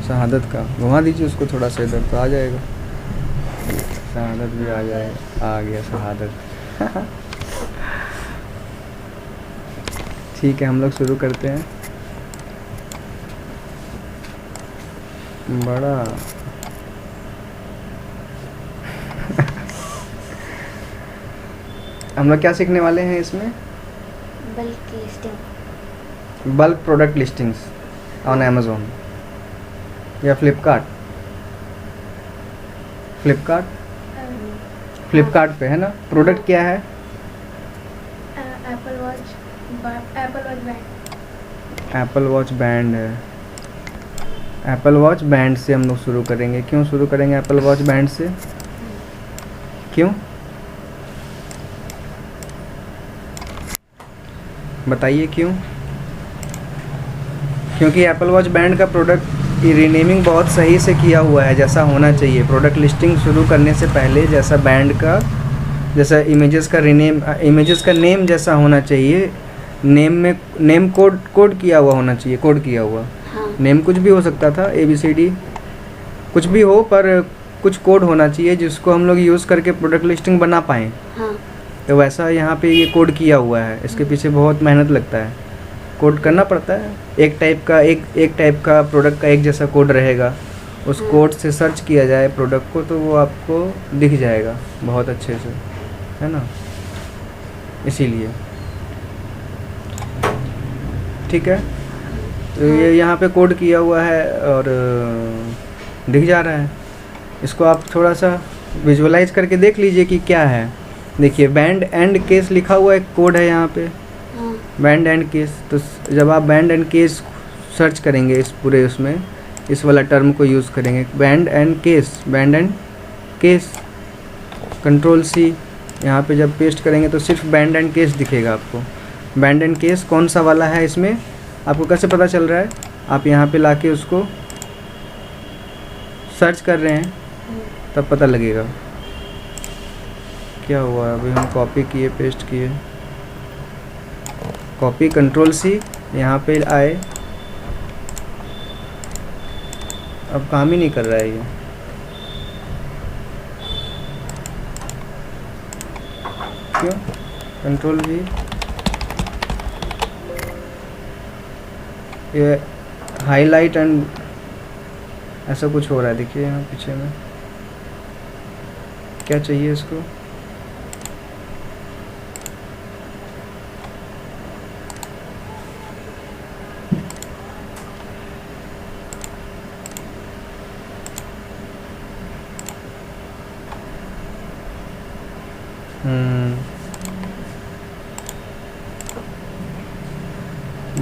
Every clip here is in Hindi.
शहादत का घुमा दीजिए उसको थोड़ा सा इधर तो आ जाएगा। शहादत भी आ जाएगा, आ गया शहादत। ठीक है, हम लोग शुरू करते हैं। बड़ा हम लोग क्या सीखने वाले हैं इसमें? Bulk listing. Bulk product listings on Amazon या फ्लिपकार्ट। फ्लिपकार्ट फ्लिपकार्ट पे है ना। प्रोडक्ट क्या है? Apple watch band. Apple watch band है। एप्पल वॉच बैंड से हम लोग शुरू करेंगे। क्यों शुरू करेंगे एप्पल वॉच बैंड से? क्यों बताइए क्यों? क्योंकि एप्पल वॉच बैंड का प्रोडक्ट रीनेमिंग बहुत सही से किया हुआ है, जैसा होना चाहिए। प्रोडक्ट लिस्टिंग शुरू करने से पहले जैसा बैंड का, जैसा इमेजेस का इमेजेस का नेम जैसा होना चाहिए, नेम में नेम कोड किया हुआ होना चाहिए। कोड किया हुआ नेम कुछ भी हो सकता था, ABCD कुछ भी हो, पर कुछ कोड होना चाहिए जिसको हम लोग यूज़ करके प्रोडक्ट लिस्टिंग बना पाएँ। तो वैसा यहाँ पे ये कोड किया हुआ है। इसके पीछे बहुत मेहनत लगता है, कोड करना पड़ता है। एक टाइप का प्रोडक्ट का एक जैसा कोड रहेगा। उस कोड से सर्च किया जाए प्रोडक्ट को तो वो आपको दिख जाएगा बहुत अच्छे से, है ना। इसीलिए ठीक है। तो ये यहाँ पे कोड किया हुआ है और दिख जा रहा है। इसको आप थोड़ा सा विजुअलाइज करके देख लीजिए कि क्या है। देखिए बैंड एंड केस लिखा हुआ एक कोड है यहाँ पे, बैंड एंड केस। तो जब आप बैंड एंड केस सर्च करेंगे इस पूरे उसमें, इस वाला टर्म को यूज़ करेंगे, बैंड एंड केस, Ctrl+C यहाँ पे जब पेस्ट करेंगे तो सिर्फ बैंड एंड केस दिखेगा आपको। बैंड एंड केस कौन सा वाला है इसमें आपको कैसे पता चल रहा है? आप यहाँ पे लाके उसको सर्च कर रहे हैं तब पता लगेगा। क्या हुआ? अभी हम कॉपी किए, पेस्ट किए, कॉपी Ctrl+C यहाँ पे आए, अब काम ही नहीं कर रहा है ये। क्यों? Ctrl+V, ये हाईलाइट एंड ऐसा कुछ हो रहा है। देखिए यहाँ पीछे में क्या चाहिए इसको।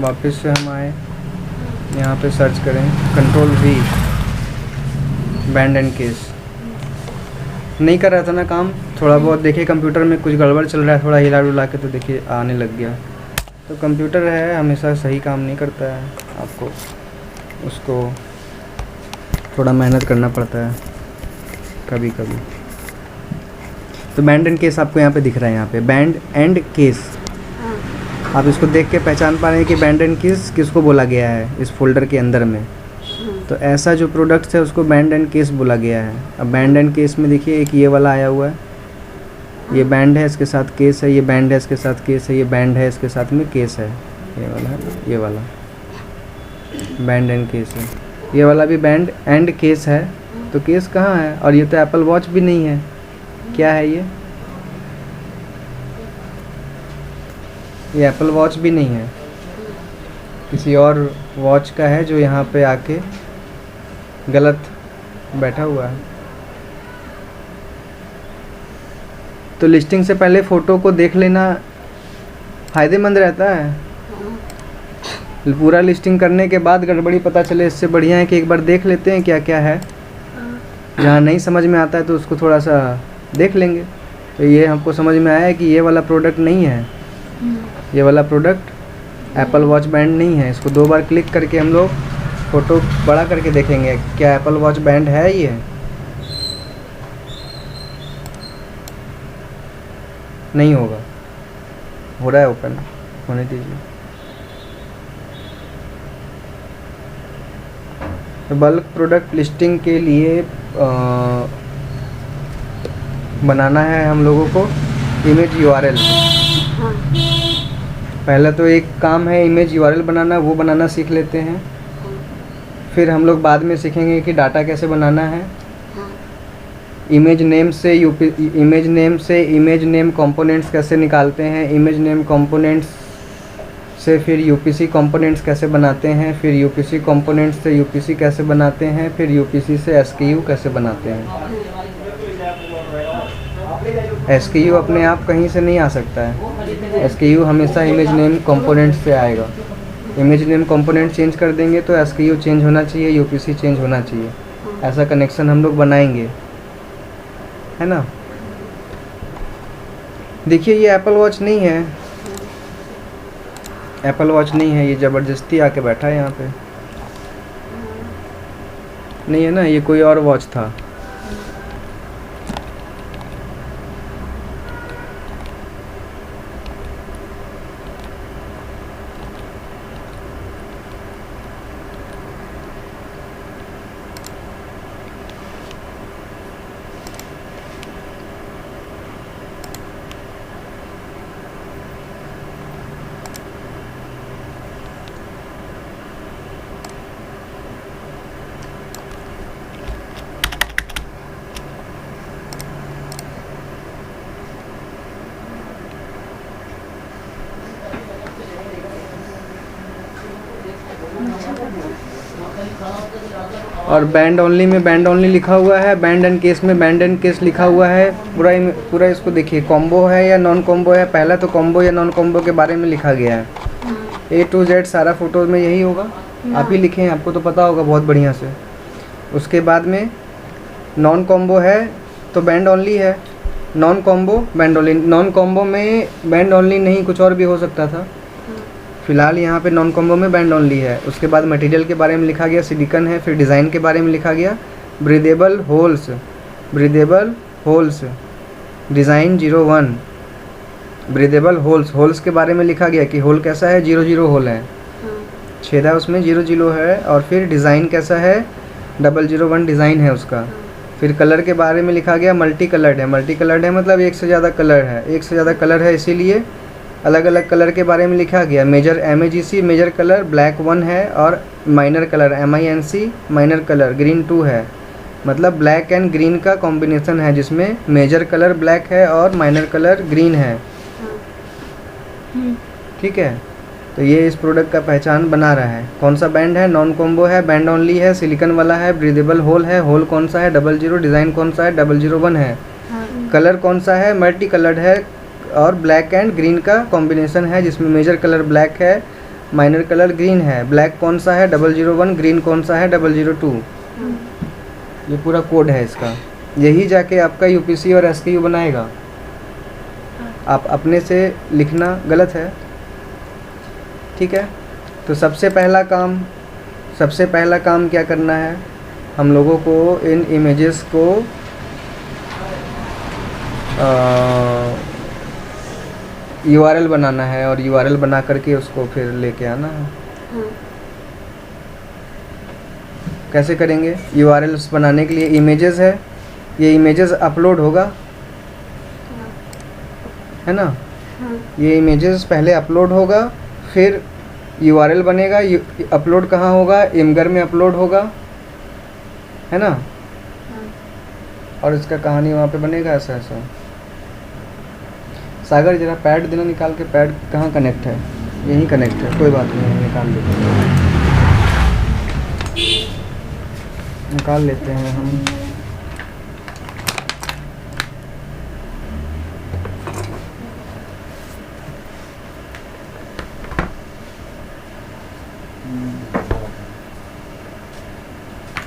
वापस से हम आए, यहाँ पे सर्च करें Ctrl+V, बैंड एंड केस। नहीं कर रहा था ना काम, थोड़ा बहुत देखिए कंप्यूटर में कुछ गड़बड़ चल रहा है, थोड़ा हिला डुला के तो देखिए आने लग गया। तो कंप्यूटर है हमेशा सही काम नहीं करता है, आपको उसको थोड़ा मेहनत करना पड़ता है कभी कभी। तो बैंड एंड केस आपको यहाँ पे दिख रहा है, यहाँ पे बैंड एंड केस। आप इसको देख के पहचान पा रहे हैं कि बैंड एंड केस किसको बोला गया है इस फोल्डर के अंदर में। तो ऐसा जो प्रोडक्ट्स है उसको बैंड एंड केस बोला गया है। अब बैंड एंड केस में देखिए एक ये वाला आया हुआ है, ये बैंड है इसके साथ केस है, ये बैंड है इसके साथ केस है, ये बैंड है इसके साथ में केस है, ये वाला है, ये वाला बैंड एंड केस है, ये वाला भी बैंड एंड केस है। तो केस कहाँ है? और ये तो एप्पल वॉच भी नहीं है। क्या है ये एप्पल वॉच भी नहीं है, किसी और वॉच का है जो यहाँ पे आके गलत बैठा हुआ है। तो लिस्टिंग से पहले फ़ोटो को देख लेना फ़ायदेमंद रहता है। पूरा लिस्टिंग करने के बाद गड़बड़ी पता चले, इससे बढ़िया है कि एक बार देख लेते हैं क्या क्या है। जहाँ नहीं समझ में आता है तो उसको थोड़ा सा देख लेंगे। तो ये हमको समझ में आया है कि ये वाला प्रोडक्ट नहीं है, ये वाला प्रोडक्ट एप्पल वॉच बैंड नहीं है। इसको 2 बार क्लिक करके हम लोग फ़ोटो बड़ा करके देखेंगे क्या एप्पल वॉच बैंड है ये। नहीं होगा, हो रहा है ओपन, होने दीजिए। बल्क प्रोडक्ट लिस्टिंग के लिए बनाना है हम लोगों को इमेज यूआरएल। हाँ। पहला तो एक काम है इमेज यूआरएल बनाना, वो बनाना सीख लेते हैं। हाँ। फिर हम लोग बाद में सीखेंगे कि डाटा कैसे बनाना है। हाँ। इमेज नेम से इमेज नेम कंपोनेंट्स कैसे निकालते हैं, इमेज नेम कंपोनेंट्स से फिर यूपीसी कंपोनेंट्स कैसे बनाते हैं, फिर यूपीसी कंपोनेंट्स से यूपीसी कैसे बनाते हैं, फिर यूपीसी से एसक्यू कैसे बनाते हैं। एसक्यू अपने आप कहीं से नहीं आ सकता है, एसक्यू हमेशा इमेज नेम कंपोनेंट से आएगा। इमेज नेम कंपोनेंट चेंज कर देंगे तो एसक्यू चेंज होना चाहिए, यूपीसी चेंज होना चाहिए। ऐसा कनेक्शन हम लोग बनाएंगे, है ना। देखिए ये एप्पल वॉच नहीं है, एप्पल वॉच नहीं है, ये ज़बरदस्ती आके बैठा है यहाँ पे। नहीं है ना, ये कोई और वॉच था। और बैंड ओनली में बैंड ओनली लिखा हुआ है, बैंड एंड केस में बैंड एंड केस लिखा हुआ है। पूरा इसको देखिए, कॉम्बो है या नॉन कॉम्बो है। पहला तो कॉम्बो या नॉन कॉम्बो के बारे में लिखा गया है। A to Z सारा फोटोज में यही होगा, आप ही लिखे हैं, आपको तो पता होगा बहुत बढ़िया से। उसके बाद में नॉन कॉम्बो है तो बैंड ओनली है, non combo band only. Non combo में बैंड ओनली नहीं, कुछ और भी हो सकता था। फिलहाल यहाँ पे नॉन कॉम्बो में बैंड ओनली है। उसके बाद मटेरियल के बारे में लिखा गया, सिलिकॉन है। फिर डिज़ाइन के बारे में लिखा गया, breathable holes design 01। Breathable holes के बारे में लिखा गया कि होल कैसा है, 00 होल है, छेदा उसमें 00 है। और फिर डिज़ाइन कैसा है, 001 डिज़ाइन है उसका। फिर कलर के बारे में लिखा गया, मल्टी कलर्ड है मतलब एक से ज़्यादा कलर है, एक से ज़्यादा कलर है, इसीलिए अलग अलग कलर के बारे में लिखा गया। Major MAGC major colour black 1 है, और minor colour MINC minor colour green 2 है। मतलब ब्लैक एंड ग्रीन का कॉम्बिनेशन है, जिसमें मेजर कलर ब्लैक है और माइनर कलर ग्रीन है। ठीक है, तो ये इस प्रोडक्ट का पहचान बना रहा है। कौन सा बैंड है, नॉन कॉम्बो है, बैंड ओनली है, सिलिकॉन वाला है, ब्रीदेबल होल है। होल कौन सा है, 00। डिज़ाइन कौन सा है, 001 है। कलर कौन सा है, मल्टी कलर्ड है, और ब्लैक एंड ग्रीन का कॉम्बिनेशन है, जिसमें मेजर कलर ब्लैक है, माइनर कलर ग्रीन है। ब्लैक कौन सा है, 001। ग्रीन कौन सा है, 002। ये पूरा कोड है इसका। यही जाके आपका यूपीसी और एसक्यू बनाएगा। आप अपने से लिखना गलत है, ठीक है। तो सबसे पहला काम क्या करना है, हम लोगों को इन इमेजेस को URL बनाना है, और URL बना करके उसको फिर लेके आना है। कैसे करेंगे, URLs बनाने के लिए इमेजेस है, ये इमेजेस अपलोड होगा, है ना। ये इमेजेस पहले अपलोड होगा, फिर URL बनेगा। अपलोड कहाँ होगा, इमगर में अपलोड होगा, है ना। और इसका कहानी वहाँ पे बनेगा ऐसा ऐसा। सागर जरा पैड देना निकाल के, पैड कहाँ कनेक्ट है, यहीं कनेक्ट है, कोई बात नहीं, निकाल लेते हैं हम।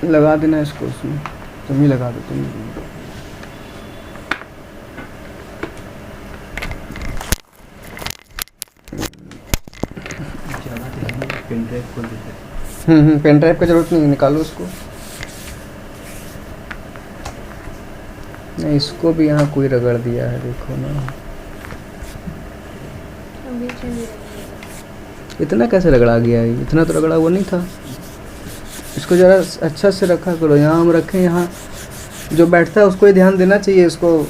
लगा देना इसको उसमें, तुम ही लगा दो, तुम ही। पेन ड्राइव का जरूरत नहीं, निकालो उसको। नहीं, इसको भी यहाँ कोई रगड़ दिया है, देखो ना। इतना कैसे रगड़ा गया है, इतना तो रगड़ा हुआ नहीं था। इसको ज़रा अच्छा से रखा करो। यहाँ हम रखें, यहाँ जो बैठता है उसको ही ध्यान देना चाहिए इसको।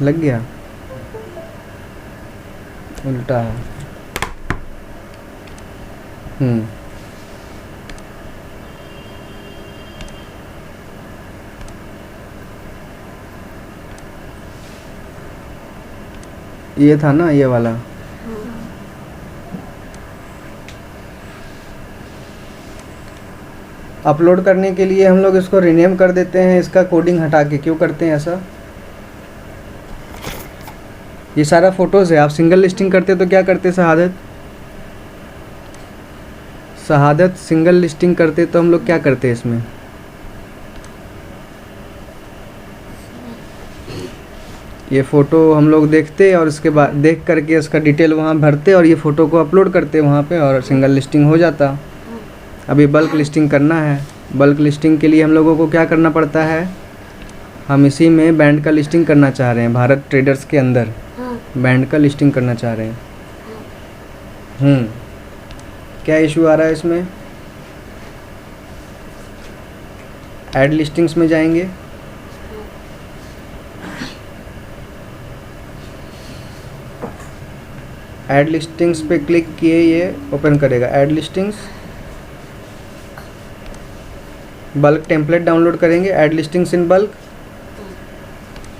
लग गया, उल्टा है। ये था ना, ये वाला। अपलोड करने के लिए हम लोग इसको रीनेम कर देते हैं, इसका कोडिंग हटा के। क्यों करते हैं ऐसा? ये सारा फोटोज़ है। आप सिंगल लिस्टिंग करते तो क्या करते? शहादत सिंगल लिस्टिंग करते तो हम लोग क्या करते इसमें? ये फ़ोटो हम लोग देखते और उसके बाद देख करके इसका डिटेल वहाँ भरते और ये फ़ोटो को अपलोड करते वहाँ पे और सिंगल लिस्टिंग हो जाता। अभी बल्क लिस्टिंग करना है। बल्क लिस्टिंग के लिए हम लोगों को क्या करना पड़ता है? हम इसी में बैंड का लिस्टिंग करना चाह रहे हैं, भारत ट्रेडर्स के अंदर बैंड का लिस्टिंग करना चाह रहे हैं। क्या इशू आ रहा है इसमें? ऐड लिस्टिंग्स में जाएंगे। ऐड लिस्टिंग्स पे क्लिक किए, ये ओपन करेगा add listings. Bulk template download करेंगे। ऐड लिस्टिंग्स इन बल्क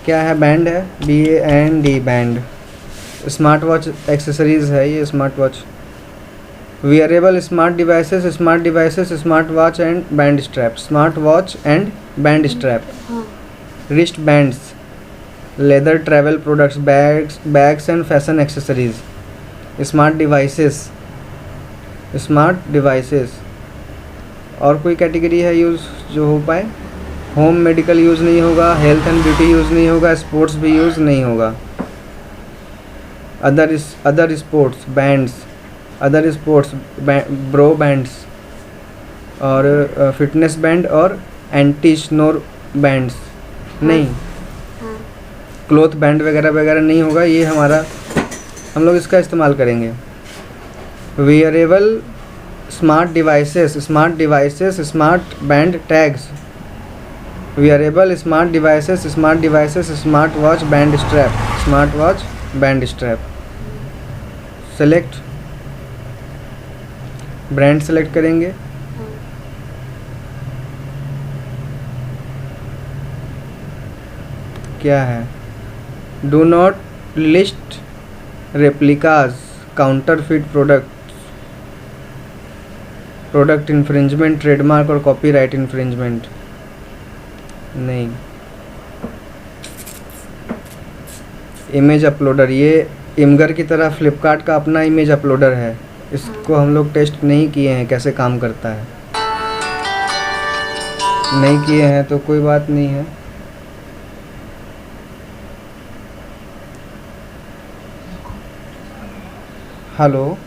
क्या है? बैंड है, BAND band. Smart watch accessories है ये। Smart watch, wearable smart devices, smart watch and band strap, smart watch and band strap, wrist bands, leather travel products, bags and fashion accessories, smart devices. और कोई कैटेगरी है यूज़ जो हो पाए? होम मेडिकल यूज़ नहीं होगा, हेल्थ एंड ब्यूटी यूज़ नहीं होगा, स्पोर्ट्स भी यूज़ नहीं होगा। Other sports bands, other sports bro bands और फिटनेस बैंड और एंटी स्नोर बैंड्स नहीं। क्लॉथ बैंड वगैरह वगैरह नहीं होगा। ये हमारा, हम लोग इसका इस्तेमाल करेंगे। Wearable smart devices, smart band tags, wearable smart devices, smart watch band strap, select brand select करेंगे। क्या है? Do not list replicas, counterfeit product infringement, trademark और कॉपीराइट इन्फ्रिंजमेंट नहीं। इमेज अपलोडर, ये इमगर की तरह फ्लिपकार्ट का अपना इमेज अपलोडर है। इसको हम लोग टेस्ट नहीं किए हैं कैसे काम करता है। नहीं किए हैं तो कोई बात नहीं है। हेलो,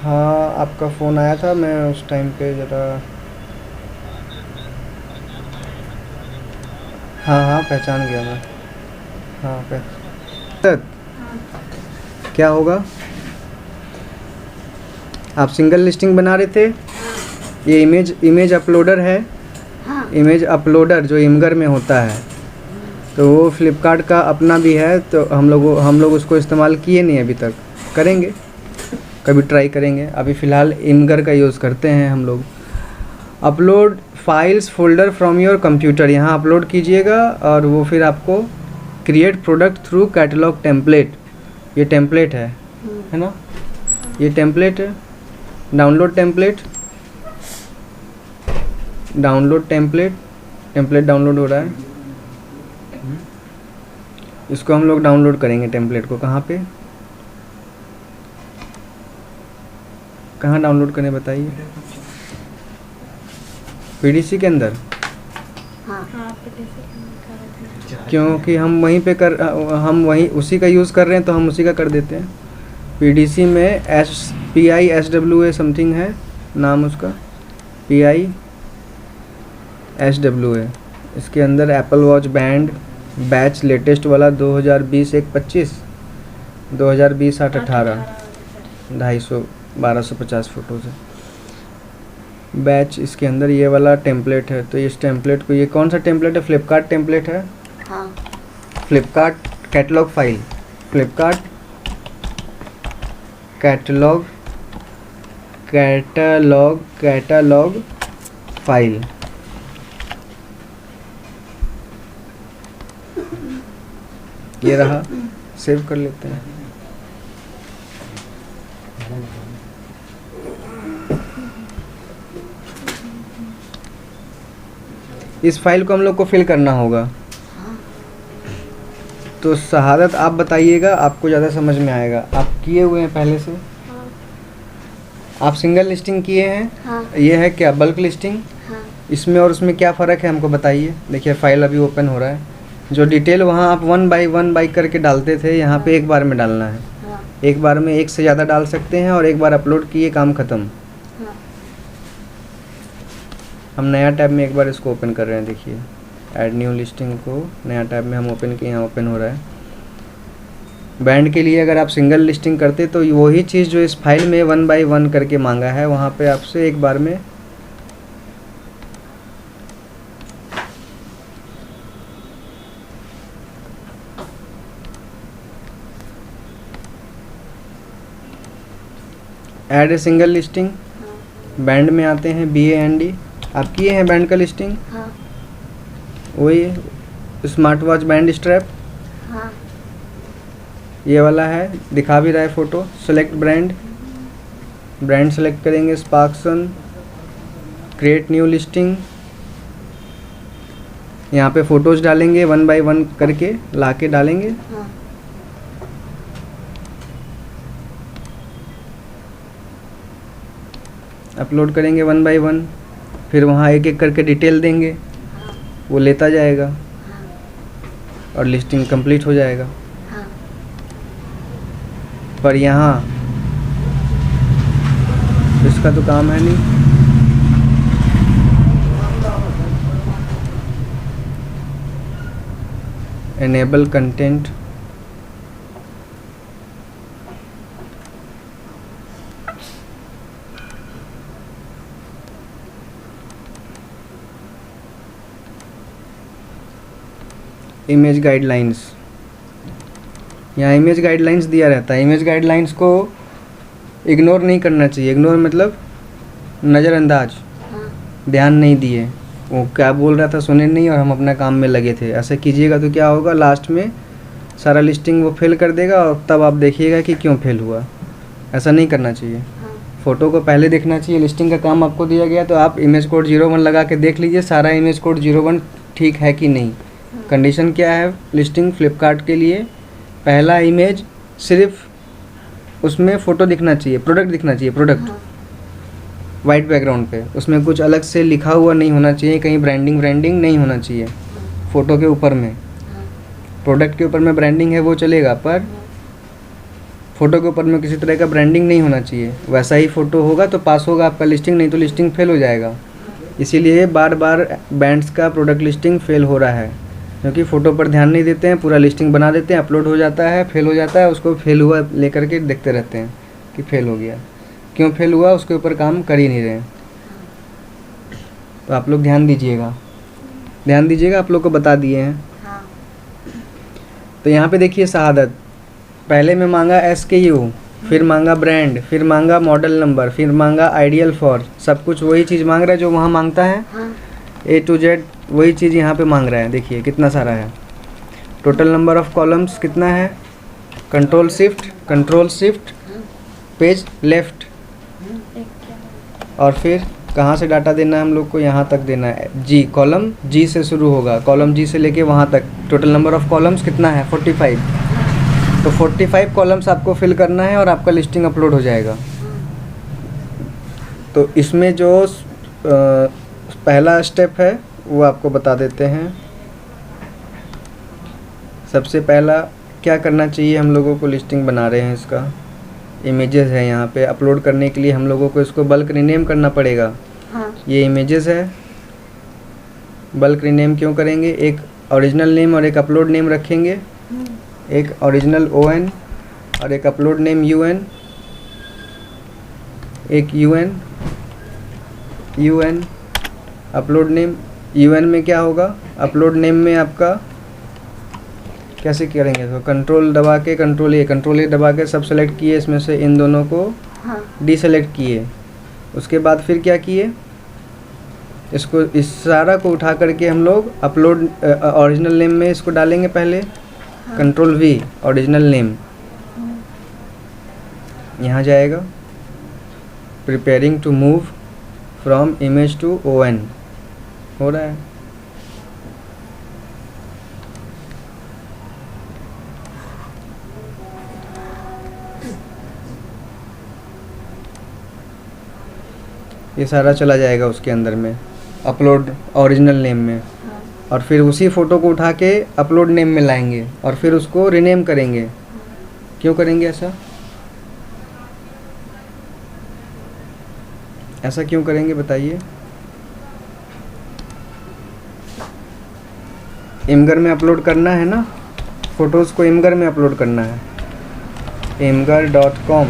हाँ आपका फ़ोन आया था, मैं उस टाइम पे ज़रा, हाँ पहचान गया मैं। हाँ क्या होगा? आप सिंगल लिस्टिंग बना रहे थे। ये इमेज अपलोडर है। इमेज अपलोडर जो इमगर में होता है, तो वो फ्लिपकार्ट का अपना भी है। तो हम लोग उसको इस्तेमाल किए नहीं अभी तक, करेंगे कभी, ट्राई करेंगे। अभी फ़िलहाल इमगर का यूज़ करते हैं हम लोग। Upload files folder from your computer, यहाँ अपलोड कीजिएगा और वो फिर आपको create product through catalogue template, ये टेम्पलेट है ना, ये टेम्पलेट है। डाउनलोड टेम्पलेट डाउनलोड हो रहा है। इसको हम लोग डाउनलोड करेंगे टेम्पलेट को। कहाँ पे, कहाँ डाउनलोड करें बताइए? PDC के अंदर। क्योंकि हम वहीं उसी का यूज़ कर रहे हैं तो हम उसी का कर देते हैं। PDC में PISWA समथिंग है नाम उसका, PISWA। इसके अंदर Apple watch band batch latest वाला 2020-1-25, 2020-8-18, 250 1250 फ़ोटोज़ है। बैच इसके अंदर ये वाला टेम्पलेट है, तो इस टेम्पलेट को, ये कौन सा टेम्पलेट है? फ्लिपकार्ट टेम्पलेट है। हाँ। Flipkart catalogue file, Flipkart catalogue file. ये रहा, सेव कर लेते हैं। इस फाइल को हम लोग को फिल करना होगा। तो शहादत आप बताइएगा, आपको ज़्यादा समझ में आएगा। आप किए हुए हैं पहले से? हाँ। आप सिंगल लिस्टिंग किए हैं? हाँ। ये है क्या बल्क लिस्टिंग? हाँ। इसमें और उसमें क्या फ़र्क है हमको बताइए। देखिए फाइल अभी ओपन हो रहा है। जो डिटेल वहाँ आप 1 बाई करके डालते थे, यहाँ पे एक बार में डालना है। हाँ। एक बार में एक से ज़्यादा डाल सकते हैं, और एक बार अपलोड किए, काम ख़त्म। हाँ। हम नया टैब में एक बार इसको ओपन कर रहे हैं। देखिए ऐड न्यू लिस्टिंग को नया टैब में हम ओपन किए, यहाँ ओपन हो रहा है। बैंड के लिए अगर आप सिंगल लिस्टिंग करते तो वही चीज़ जो इस फाइल में 1 बाई 1 करके मांगा है, वहाँ पे आपसे एक बार में add a single listing. Band में आते हैं, BAND। आप किए हैं बैंड का लिस्टिंग? हाँ। वही स्मार्ट वॉच बैंड स्ट्रैप, हाँ। ये वाला है, दिखा भी रहा है फ़ोटो। सेलेक्ट ब्रांड सेलेक्ट करेंगे, स्पार्क्सन। क्रिएट न्यू लिस्टिंग, यहाँ पे फ़ोटोज़ डालेंगे 1 बाई 1 करके ला के डालेंगे। हाँ। अपलोड करेंगे 1 बाई 1, फिर वहाँ एक एक करके डिटेल देंगे, हाँ। वो लेता जाएगा हाँ। और लिस्टिंग कंप्लीट हो जाएगा। हाँ। पर यहाँ इसका तो काम है नहीं। एनेबल कंटेंट, इमेज गाइडलाइंस, यहाँ इमेज गाइडलाइंस दिया रहता है। इमेज गाइडलाइंस को इग्नोर नहीं करना चाहिए। इग्नोर मतलब नज़रअंदाज, हाँ। ध्यान नहीं दिए, वो क्या बोल रहा था सुने नहीं, और हम अपना काम में लगे थे। ऐसा कीजिएगा तो क्या होगा, लास्ट में सारा लिस्टिंग वो फेल कर देगा, और तब आप देखिएगा कि क्यों फेल हुआ। ऐसा नहीं करना चाहिए। हाँ। फ़ोटो को पहले देखना चाहिए। लिस्टिंग का काम आपको दिया गया तो आप इमेज कोड 01 लगा के देख लीजिए सारा इमेज कोड 01 ठीक है कि नहीं। कंडीशन क्या है लिस्टिंग फ्लिपकार्ट के लिए? पहला इमेज सिर्फ उसमें फ़ोटो दिखना चाहिए, प्रोडक्ट दिखना चाहिए, प्रोडक्ट हाँ। वाइट बैकग्राउंड पे। उसमें कुछ अलग से लिखा हुआ नहीं होना चाहिए, कहीं ब्रांडिंग नहीं होना चाहिए। फ़ोटो के ऊपर में, हाँ। प्रोडक्ट के ऊपर में ब्रांडिंग है वो चलेगा, पर फ़ोटो के ऊपर में किसी तरह का ब्रांडिंग नहीं होना चाहिए। वैसा ही फ़ोटो होगा तो पास होगा आपका लिस्टिंग, नहीं तो लिस्टिंग फेल हो जाएगा। इसीलिए बार बार बैंड्स का प्रोडक्ट लिस्टिंग फेल हो रहा है, क्योंकि फ़ोटो पर ध्यान नहीं देते हैं। पूरा लिस्टिंग बना देते हैं, अपलोड हो जाता है, फेल हो जाता है, उसको फेल हुआ लेकर के देखते रहते हैं कि फेल हो गया। क्यों फेल हुआ उसके ऊपर काम कर ही नहीं रहे। तो आप लोग ध्यान दीजिएगा, आप लोग को बता दिए हैं। हाँ। तो यहाँ पे देखिए शहादत, पहले में मांगा SKU, फिर मांगा ब्रांड, फिर मांगा मॉडल नंबर, फिर मांगा आइडियल फॉर। सब कुछ वही चीज़ मांग रहा है जो वहाँ मांगता है। हाँ। A to Z वही चीज़ यहाँ पे मांग रहा है। देखिए कितना सारा है। टोटल नंबर ऑफ कॉलम्स कितना है? कंट्रोल शिफ्ट पेज लेफ्ट, और फिर कहाँ से डाटा देना है हम लोग को? यहाँ तक देना है। G, कॉलम G से शुरू होगा, कॉलम G से लेके वहाँ तक। टोटल नंबर ऑफ कॉलम्स कितना है? 45। तो 45 कॉलम्स आपको फिल करना है और आपका लिस्टिंग अपलोड हो जाएगा। तो इसमें जो पहला स्टेप है वो आपको बता देते हैं। सबसे पहला क्या करना चाहिए हम लोगों को? लिस्टिंग बना रहे हैं, इसका इमेजेस है यहाँ पे। अपलोड करने के लिए हम लोगों को इसको बल्क रीनेम करना पड़ेगा। हाँ। ये इमेजेस है, बल्क रीनेम क्यों करेंगे? एक ओरिजिनल नेम और एक अपलोड नेम रखेंगे, एक ओरिजिनल ON और एक अपलोड नेम UN, एक UN अपलोड नेम। UN में क्या होगा, अपलोड नेम में आपका कैसे करेंगे, तो कंट्रोल दबा के कंट्रोल ए दबा के सब सेलेक्ट किए, इसमें से इन दोनों को डीसेलेक्ट किए। उसके बाद फिर क्या किए, इसको इस सारा को उठा करके हम लोग अपलोड ओरिजिनल नेम में इसको डालेंगे पहले। कंट्रोल V ओरिजिनल नेम यहाँ जाएगा। Preparing to move from image to ON हो रहा है। ये सारा चला जाएगा उसके अंदर में, अपलोड ओरिजिनल नेम में। और फिर उसी फ़ोटो को उठा के अपलोड नेम में लाएंगे और फिर उसको रीनेम करेंगे। क्यों करेंगे ऐसा, ऐसा क्यों करेंगे बताइए। इमगर में अपलोड करना है ना, फ़ोटोज़ को इमगर में अपलोड करना है। imgur.com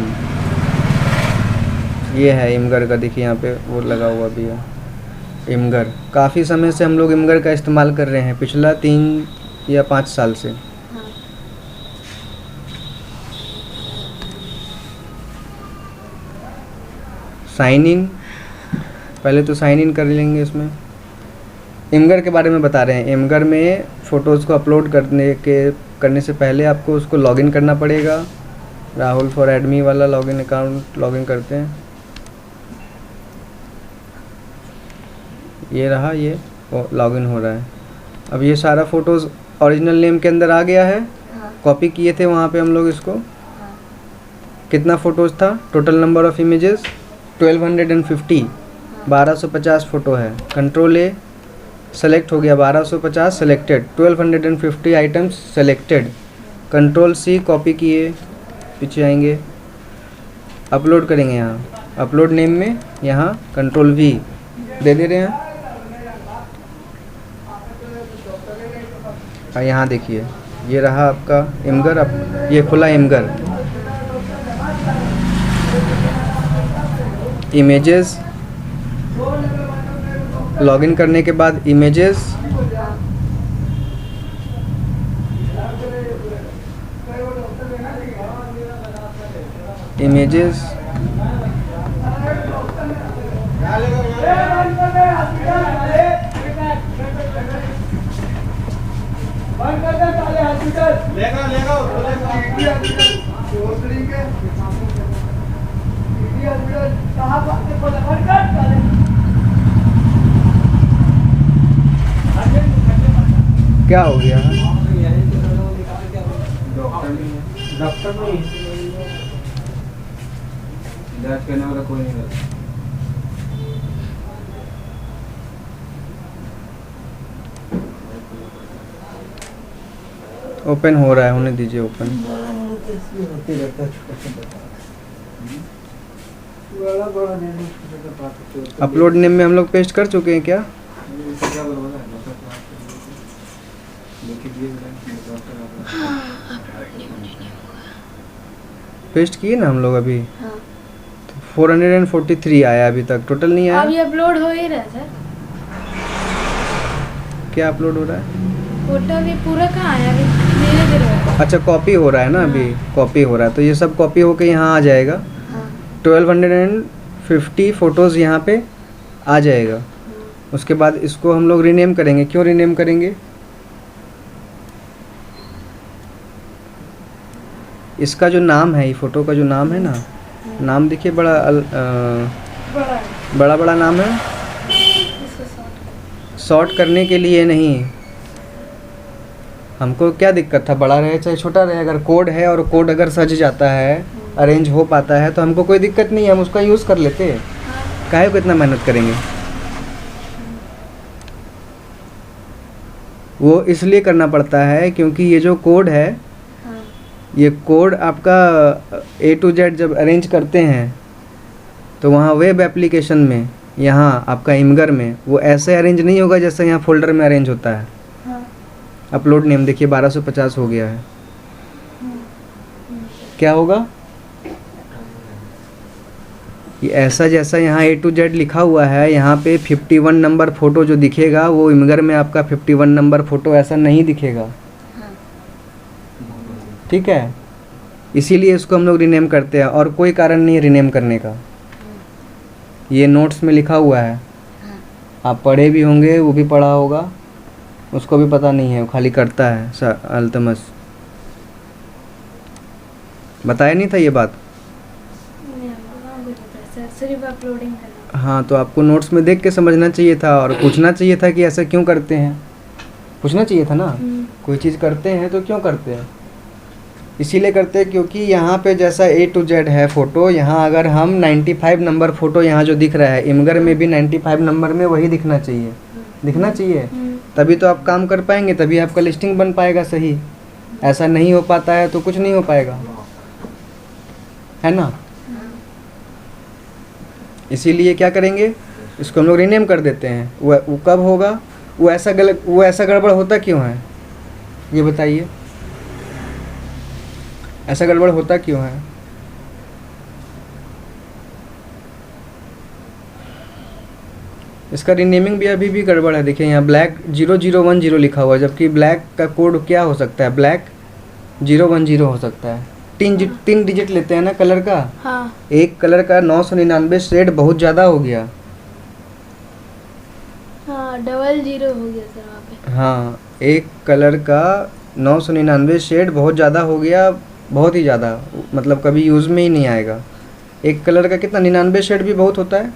ये है इमगर का, देखिए यहाँ पे वो लगा हुआ भी है इमगर। काफ़ी समय से हम लोग इमगर का इस्तेमाल कर रहे हैं, पिछला 3 या 5 साल से। साइन इन, पहले तो साइन इन कर लेंगे। इसमें इमगर के बारे में बता रहे हैं। इमगर में फ़ोटोज़ को अपलोड करने से पहले आपको उसको लॉगिन करना पड़ेगा। राहुल फॉर एडमी वाला लॉगिन अकाउंट लॉगिन करते हैं। ये रहा, ये लॉगिन हो रहा है। अब ये सारा फ़ोटोज़ ओरिजिनल नेम के अंदर आ गया है। कॉपी किए थे वहाँ पे हम लोग इसको। कितना फ़ोटोज़ था, total number of images 1250, 1250 photo है। कंट्रोल A सेलेक्ट हो गया, 1250 selected, 1250 items selected. Control C copy किए, पीछे आएंगे, अपलोड करेंगे यहाँ अपलोड नेम में। यहाँ कंट्रोल V दे दे रहे हैं। और यहाँ देखिए ये रहा आपका इमगर। अब ये खुला इमगर। इमेजेस, लॉगिन करने के बाद इमेजेस, इमेजेस क्या हो गया, डॉक्टर नहीं, इलाज करने वाला कोई नहीं रहता। ओपन हो रहा है, होने दीजिए ओपन। अपलोड नेम में हम लोग पेस्ट कर चुके हैं क्या? पेस्ट किए ना हम लोग अभी। 443 आया अभी तक, टोटल नहीं आया। अभी अपलोड हो ही रहा है सर। क्या अपलोड हो रहा है? फोटो भी पूरा कहाँ आया अभी, धीरे-धीरे। अच्छा कॉपी हो रहा है ना, अभी कॉपी हो रहा है, तो ये सब कॉपी होके यहाँ आ जाएगा। 1250 फ़ोटोज़ यहाँ पे आ जाएगा। उसके बाद इसको हम लोग रीनेम करेंगे। क्यों रीनेम करेंगे? इसका जो नाम है, ये फ़ोटो का जो नाम है ना, नाम देखिए बड़ा बड़ा नाम है। शॉर्ट करने के लिए नहीं, हमको क्या दिक्कत था, बड़ा रहे चाहे छोटा रहे, अगर कोड है और कोड अगर सज जाता है, अरेंज हो पाता है तो हमको कोई दिक्कत नहीं है, हम उसका यूज़ कर लेते हैं। काहे को इतना मेहनत करेंगे? वो इसलिए करना पड़ता है क्योंकि ये जो कोड है, ये कोड आपका A to Z जब अरेंज करते हैं तो वहाँ वेब एप्लीकेशन में, यहाँ आपका इमगर में, वो ऐसे अरेंज नहीं होगा जैसे यहाँ फोल्डर में अरेंज होता है। अपलोड नेम देखिए 1250 हो गया है। क्या होगा ये ऐसा, जैसा यहाँ A to Z लिखा हुआ है, यहाँ पे 51 नंबर फ़ोटो जो दिखेगा वो इमगर में आपका 51 नंबर फ़ोटो ऐसा नहीं दिखेगा। ठीक है, इसीलिए इसको हम लोग रीनेम करते हैं और कोई कारण नहीं रिनेम करने का। ये नोट्स में लिखा हुआ है, आप पढ़े भी होंगे, वो भी पढ़ा होगा, उसको भी पता नहीं है, वो खाली करता है अल्तमस। बताया नहीं था ये बात? नहीं, हमको कहाँ कुछ पता है सर, सिर्फ अपलोडिंग करना। हाँ, तो आपको नोट्स में देख के समझना चाहिए था और पूछना चाहिए था कि ऐसा क्यों करते हैं, पूछना चाहिए था ना। कोई चीज़ करते हैं तो क्यों करते हैं? इसीलिए करते हैं क्योंकि यहाँ पे जैसा A to Z है फ़ोटो, यहाँ अगर हम 95 नंबर फ़ोटो यहाँ जो दिख रहा है, इमगर में भी 95 नंबर में वही दिखना चाहिए, दिखना चाहिए, तभी तो आप काम कर पाएंगे, तभी आपका लिस्टिंग बन पाएगा सही। ऐसा नहीं हो पाता है तो कुछ नहीं हो पाएगा, है ना। इसीलिए क्या करेंगे, इसको हम लोग रीनेम कर देते हैं। वो कब होगा, वो ऐसा गड़बड़ होता क्यों है ये बताइए, ऐसा गड़बड़ होता क्यों है? इसका रीनेमिंग भी अभी भी गड़बड़ है। देखिए यहाँ ब्लैक 0010 लिखा हुआ है, जबकि ब्लैक का कोड क्या हो सकता है, ब्लैक 010 हो सकता है। तीन डिजिट लेते हैं ना कलर का। हाँ। एक कलर का 999 शेड बहुत ज़्यादा हो गया। हाँ, 00 हो गया सर वहाँ पे। हाँ, एक कलर का 999 शेड बहुत ज़्यादा हो गया, बहुत ही ज़्यादा, मतलब कभी यूज़ में ही नहीं आएगा। एक कलर का कितना 99 शेड भी बहुत होता है।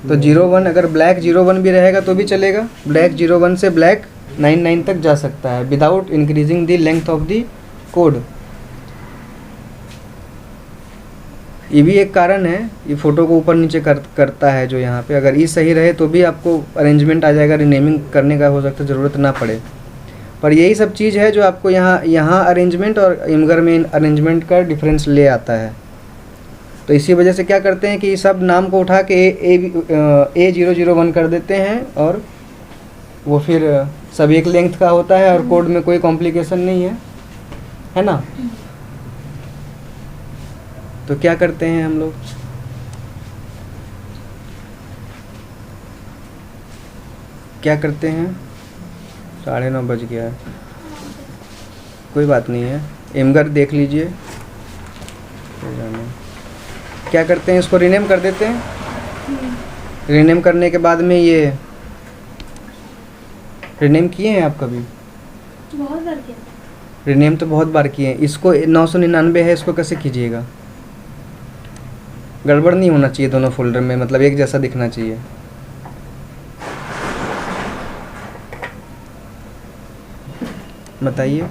तो 01, अगर ब्लैक 01 भी रहेगा तो भी चलेगा। ब्लैक 01 से ब्लैक 99 तक जा सकता है without increasing the length of the code. ये भी एक कारण है, ये फ़ोटो को ऊपर नीचे करता है जो यहाँ पे। अगर ये सही रहे तो भी आपको अरेंजमेंट आ जाएगा, रीनेमिंग करने का हो सकता है ज़रूरत ना पड़े। पर यही सब चीज़ है जो आपको यहाँ अरेंजमेंट और इमगर में अरेंजमेंट का डिफरेंस ले आता है। तो इसी वजह से क्या करते हैं कि सब नाम को उठा के A001 कर देते हैं और वो फिर सब एक लेंथ का होता है और कोड में कोई कॉम्प्लिकेशन नहीं है ना। तो क्या करते हैं हम लोग, क्या करते हैं, 9:30 बज गया है, कोई बात नहीं है, इमगर देख लीजिए। क्या करते हैं, इसको रीनेम कर देते हैं। रीनेम करने के बाद में ये रीनेम किए हैं आप कभी? बहुत बार किया। रीनेम तो बहुत बार किए हैं। इसको 999 है, इसको कैसे कीजिएगा? गड़बड़ नहीं होना चाहिए दोनों फोल्डर में, मतलब एक जैसा दिखना चाहिए। बताइए।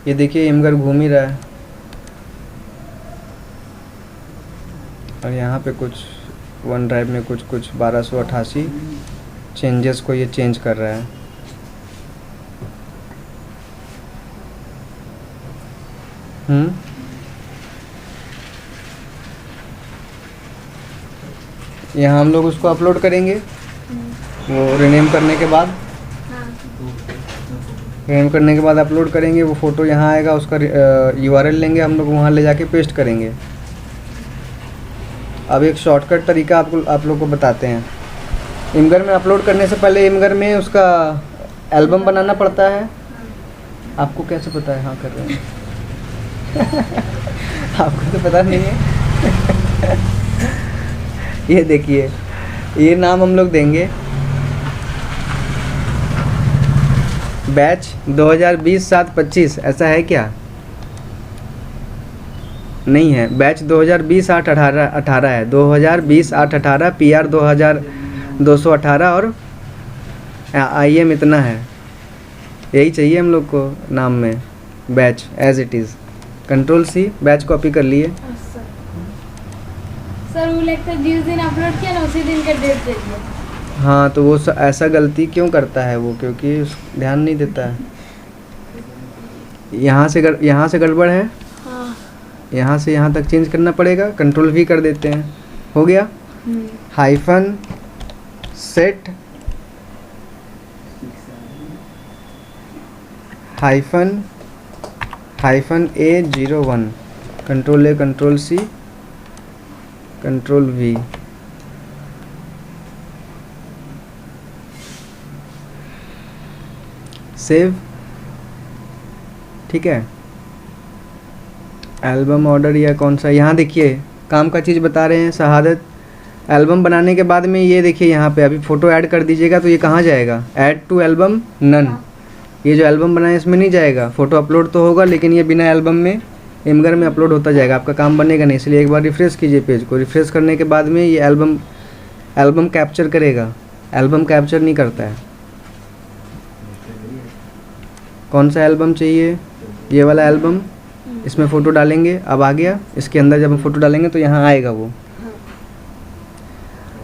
ये देखिए इमगर घूम ही रहा है और यहाँ पे कुछ वन ड्राइव में कुछ 1288 चेंजेस को ये चेंज कर रहा है। यहाँ हम लोग उसको अपलोड करेंगे, वो रीनेम करने के बाद। रीनेम करने के बाद अपलोड करेंगे, वो फ़ोटो यहाँ आएगा, उसका URL लेंगे हम लोग, वहाँ ले जाके पेस्ट करेंगे। अब एक शॉर्टकट तरीका आप लोग को बताते हैं। इमगर में अपलोड करने से पहले इमगर में उसका एल्बम बनाना पड़ता है। आपको कैसे पता है? हाँ, कर रहे हैं। आपको तो पता नहीं है। ये देखिए, ये नाम हम लोग देंगे बैच 2020-7-25। ऐसा है क्या? नहीं है, बैच 2020-8-18 है। 2020-8-18 PR 2218 और IM इतना है। यही चाहिए हम लोग को नाम में, batch as it is. Ctrl+C, batch copy कर लिए। सर वो लगता है जिस दिन अपलोड किया ना उसी दिन का डेट दे दिया। हाँ, तो वो ऐसा गलती क्यों करता है वो? क्योंकि ध्यान नहीं देता है। यहाँ से गड़बड़ है। हाँ। यहाँ से यहाँ तक चेंज करना पड़ेगा। Ctrl+V कर देते हैं, हो गया। -set -A01, control A, control C, control V। Save. ठीक है, एल्बम ऑर्डर या कौन सा, यहाँ देखिए काम का चीज़ बता रहे हैं शहादत। एल्बम बनाने के बाद में ये देखिए यहाँ पे अभी फ़ोटो ऐड कर दीजिएगा तो ये कहाँ जाएगा, ऐड टू एल्बम नन। ये जो एल्बम बनाए इसमें नहीं जाएगा, फ़ोटो अपलोड तो होगा लेकिन ये बिना एल्बम में इमगर में अपलोड होता जाएगा, आपका काम बनेगा नहीं। इसलिए एक बार रिफ़्रेश कीजिए पेज को, रिफ़्रेश करने के बाद में ये एल्बम कैप्चर करेगा, एल्बम कैप्चर नहीं करता है। कौन सा एल्बम चाहिए, ये वाला एल्बम, इसमें फ़ोटो डालेंगे। अब आ गया, इसके अंदर जब हम फ़ोटो डालेंगे तो यहाँ आएगा वो।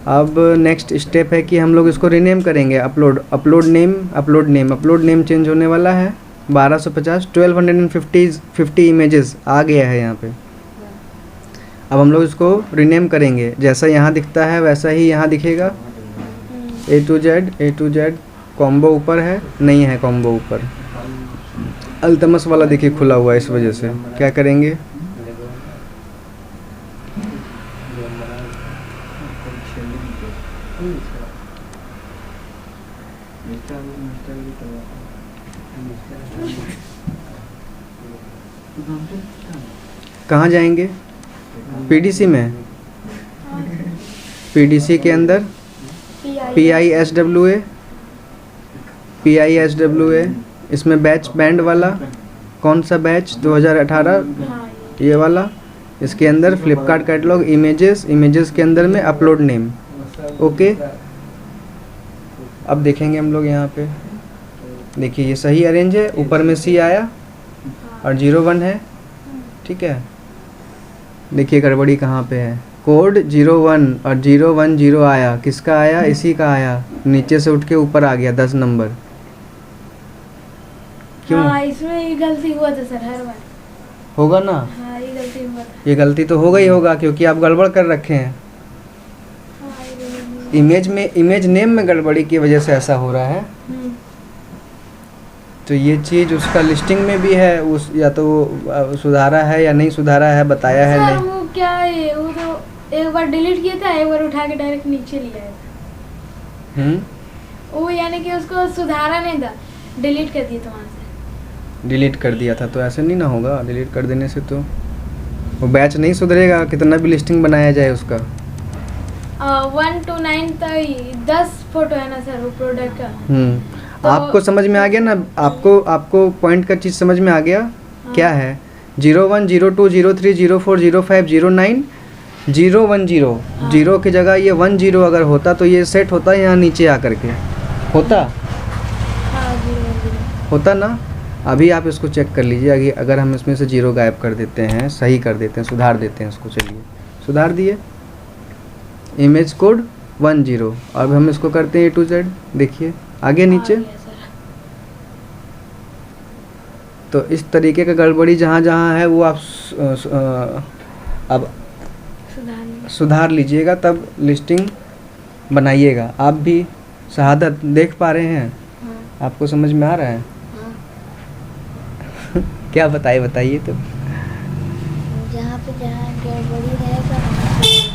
अब नेक्स्ट स्टेप है कि हम लोग इसको रीनेम करेंगे। अपलोड नेम चेंज होने वाला है। 1250 1250 इमेजेस आ गया है यहाँ पे। अब हम लोग इसको रीनेम करेंगे, जैसा यहाँ दिखता है वैसा ही यहाँ दिखेगा। A to Z कॉम्बो ऊपर है, नहीं है कॉम्बो ऊपर, अल्तमस वाला देखिए खुला हुआ है, इस वजह से क्या करेंगे, कहाँ जाएंगे, PDC में, PDC के अंदर PISWA, इसमें बैच बैंड वाला, कौन सा बैच 2018, ये वाला। इसके अंदर फ्लिपकार्ट कैटलॉग इमेजेस के अंदर में अपलोड नेम। ओके, अब देखेंगे हम लोग यहाँ पे, देखिए ये सही अरेंज है, ऊपर में C आया और 01 है। ठीक है, देखिए गड़बड़ी कहाँ पे है, कोड 01 और 010 आया, किसका आया, इसी का आया, नीचे से उठ के ऊपर आ गया 10 नंबर। क्यों? हाँ, इसमें ये गलती हुआ था सर, हर बार होगा ना। हाँ, ये गलती हुआ था। ये गलती तो होगा ही होगा, क्योंकि आप गड़बड़ कर रखे हैं। हाँ, ये इमेज नेम में गड़बड़ी की वजह से ऐसा हो रहा है। तो ये चीज़ उसका लिस्टिंग में भी है, उस या तो वो सुधारा है या नहीं सुधारा है, बताया है सर, नहीं। वो क्या है, वो तो एक बार डिलीट किया था, एक बार उठा के डायरेक्ट नीचे लिया था। वो यानी कि उसको सुधारा नहीं था, डिलीट कर दिया था वहाँ से। डिलीट कर दिया था, तो ऐसे नहीं ना होगा, डिलीट कर देने से तो वो बैच नहीं सुधरेगा, कितना भी लिस्टिंग बनाया जाए उसका। 1 to 9 तक 10 फोटो है ना सर वो प्रोडक्ट का। तो आपको समझ में आ गया ना, आपको पॉइंट का चीज़ समझ में आ गया। हाँ। क्या है, 01 02 03 04 05 09 010। हाँ। 0 की जगह ये 10 अगर होता तो ये सेट होता यहाँ नीचे आकर के होता। हाँ, 0 होता ना। अभी आप इसको चेक कर लीजिए, अगर हम इसमें से 0 गायब कर देते हैं, सही कर देते हैं, सुधार देते हैं उसको। चलिए सुधार दिए, इमेज कोड 10। अब हम इसको करते हैं A to Z, देखिए आगे नीचे। तो इस तरीके का गड़बड़ी जहाँ जहाँ है वो आप अब सुधार लीजिएगा, तब लिस्टिंग बनाइएगा। आप भी शहादत देख पा रहे हैं? हाँ। आपको समझ में आ रहा है? हाँ। क्या बताइए तो। जहाँ गड़बड़ी रहेगा,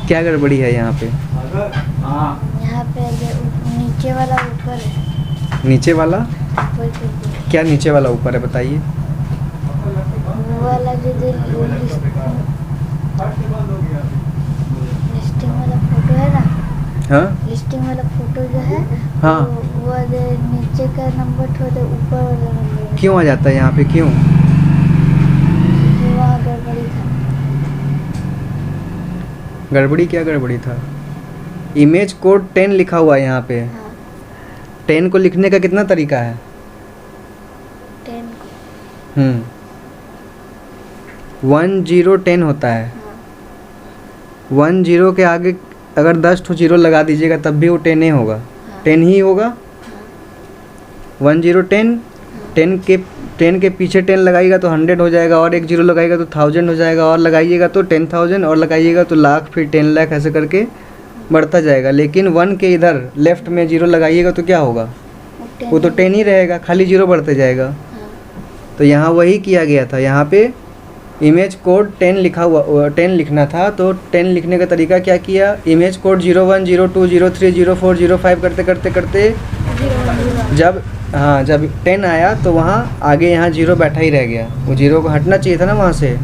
क्या गड़बड़ी है यहाँ पे? यहाँ पे नीचे वाला ऊपर है। नीचे वाला ऊपर कर दो। क्या नीचे वाला ऊपर है, बताइए। वो वाला जो लिस्टिंग वाला फोटो है ना, हाँ लिस्टिंग वाला फोटो जो है, हाँ, वो नीचे का नंबर थोड़ा ऊपर वाला नंबर क्यों आ जाता है यहाँ पे, क्यों? वहाँ गड़बड़ी था। गड़बड़ी क्या गड़बड़ी था? इमेज कोड 10 लिखा हुआ है यहाँ पे। हाँ, 10 को लिखने का कितना तरीका है? 10 को 1 0 10 होता है। हाँ। 1 0 के आगे अगर 10 ठो 0 लगा दीजिएगा तब भी वो 10 ही होगा। हाँ। 10 ही होगा। हाँ। 1 0 10, 10 के पीछे 10 लगाइएगा तो 100 हो जाएगा, और 1 0 लगाइएगा तो 1000 हो जाएगा, और लगाइएगा तो 10,000, और लगाइएगा तो लाख, फिर 10 लाख, ऐसे करके बढ़ता जाएगा। लेकिन 1 के इधर लेफ्ट में 0 लगाइएगा तो क्या होगा? वो तो 10 ही रहेगा, खाली 0 बढ़ते जाएगा। हाँ। तो यहाँ वही किया गया था, यहाँ पे इमेज कोड 10 लिखा हुआ 10 लिखना था, तो 10 लिखने का तरीका क्या किया, इमेज कोड 01 02 03 04 05 करते करते करते 0 जब 10 आया तो वहाँ आगे यहाँ 0 बैठा ही रह गया। वो 0 को हटना चाहिए था ना वहाँ से,